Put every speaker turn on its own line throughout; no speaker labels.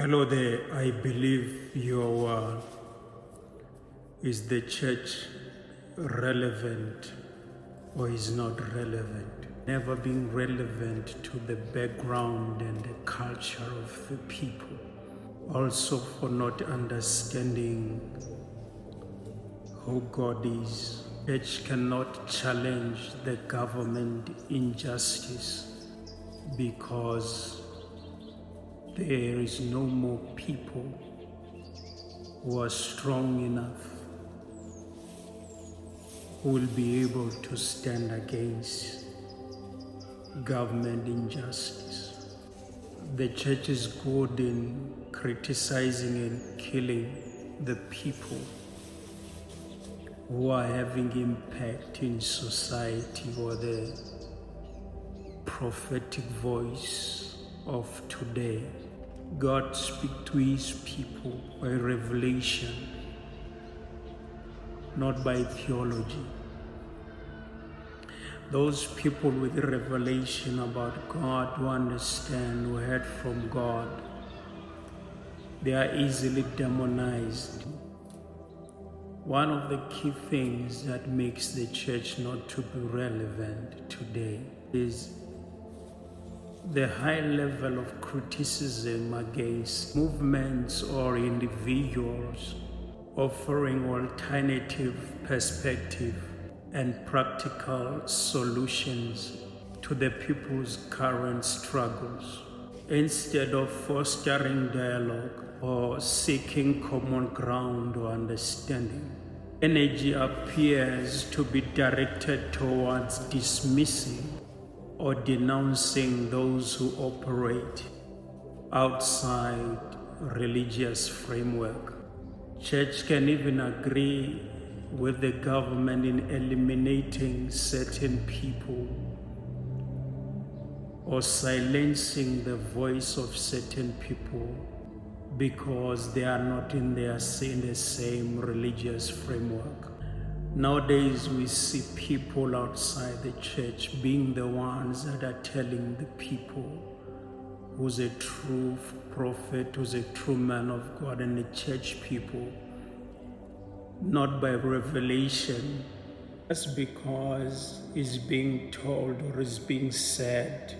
Hello there. I believe your word is the church relevant or is not relevant? Never being relevant to the background and the culture of the people. Also, for not understanding who God is. Church cannot challenge the government injustice because there is no more people who are strong enough who will be able to stand against government injustice. The church is good in criticizing and killing the people who are having impact in society or the prophetic voice of today. God speaks to his people by revelation, not by theology. Those people with revelation about God, who understand, who heard from God, they are easily demonized. One of the key things that makes the church not to be relevant today is the high level of criticism against movements or individuals offering alternative perspective and practical solutions to the people's current struggles. Instead of fostering dialogue or seeking common ground or understanding, energy appears to be directed towards dismissing or denouncing those who operate outside religious framework. Church can even agree with the government in eliminating certain people or silencing the voice of certain people because they are not in the same religious framework. Nowadays, we see people outside the church being the ones that are telling the people who's a true prophet, who's a true man of God, and the church people, not by revelation, just because it's being told or is being said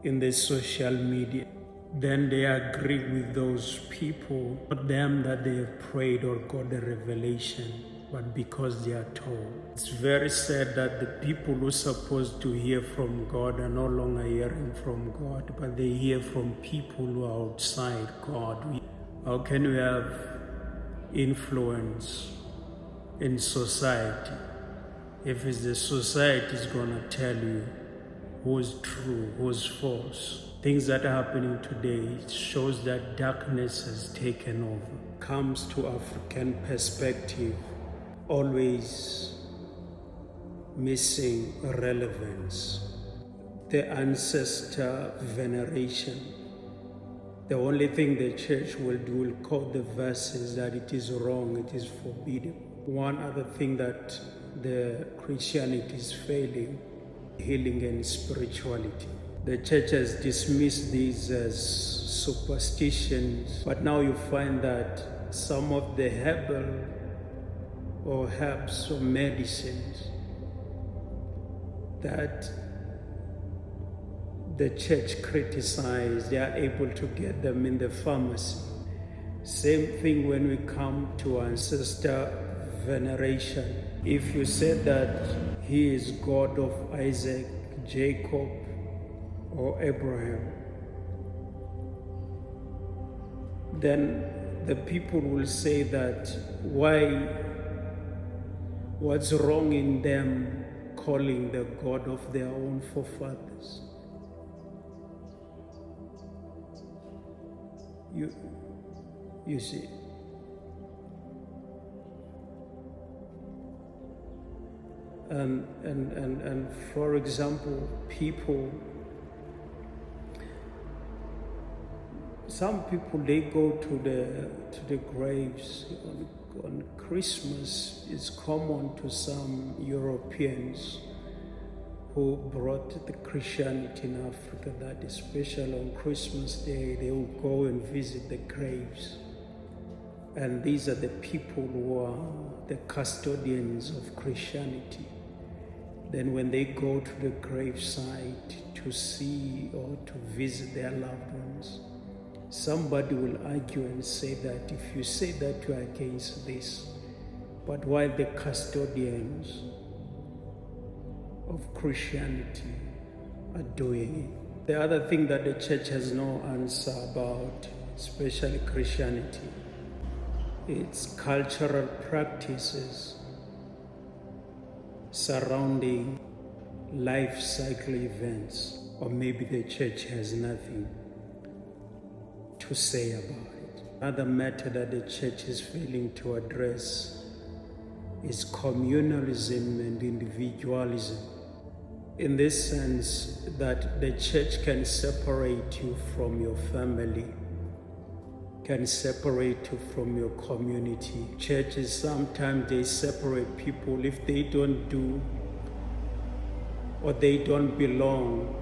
in the social media. Then they agree with those people, not them that they have prayed or got the revelation, but because they are told. It's very sad that the people who are supposed to hear from God are no longer hearing from God, but they hear from people who are outside God. How can we have influence in society if it's the society is going to tell you who's true, who's false? Things that are happening today, it shows that darkness has taken over. Comes to African perspective, always missing relevance. The ancestor veneration. The only thing the church will do will quote the verses that it is wrong, it is forbidden. One other thing that the Christianity is failing, healing and spirituality. The church has dismissed these as superstitions, but now you find that some of the herbal or herbs or medicines that the church criticized, they are able to get them in the pharmacy. Same thing when we come to ancestor veneration. If you said that he is God of Isaac, Jacob, or Abraham, then the people will say that what's wrong in them calling the God of their own forefathers? You see. And for example, some people, they go to the graves on Christmas. It's common to some Europeans who brought the Christianity in Africa, that especially on Christmas Day, they will go and visit the graves. And these are the people who are the custodians of Christianity. Then when they go to the gravesite to see or to visit their loved ones, somebody will argue and say that if you say that you are against this, but while the custodians of Christianity are doing it. The other thing that the church has no answer about, especially Christianity, it's cultural practices surrounding life cycle events, or maybe the church has nothing to say about it. Another matter that the church is failing to address is communalism and individualism, in this sense that the church can separate you from your family, can separate you from your community. Churches sometimes they separate people if they don't do or they don't belong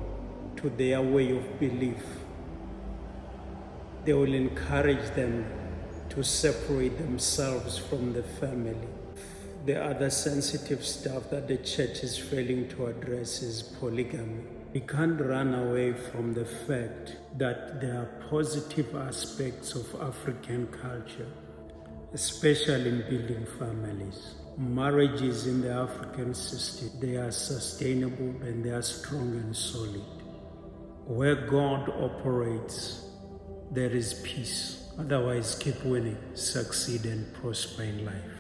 to their way of belief. They will encourage them to separate themselves from the family. The other sensitive stuff that the church is failing to address is polygamy. We can't run away from the fact that there are positive aspects of African culture, especially in building families. Marriages in the African system, they are sustainable and they are strong and solid. Where God operates, there is peace. Otherwise, keep winning, succeed and prosper in life.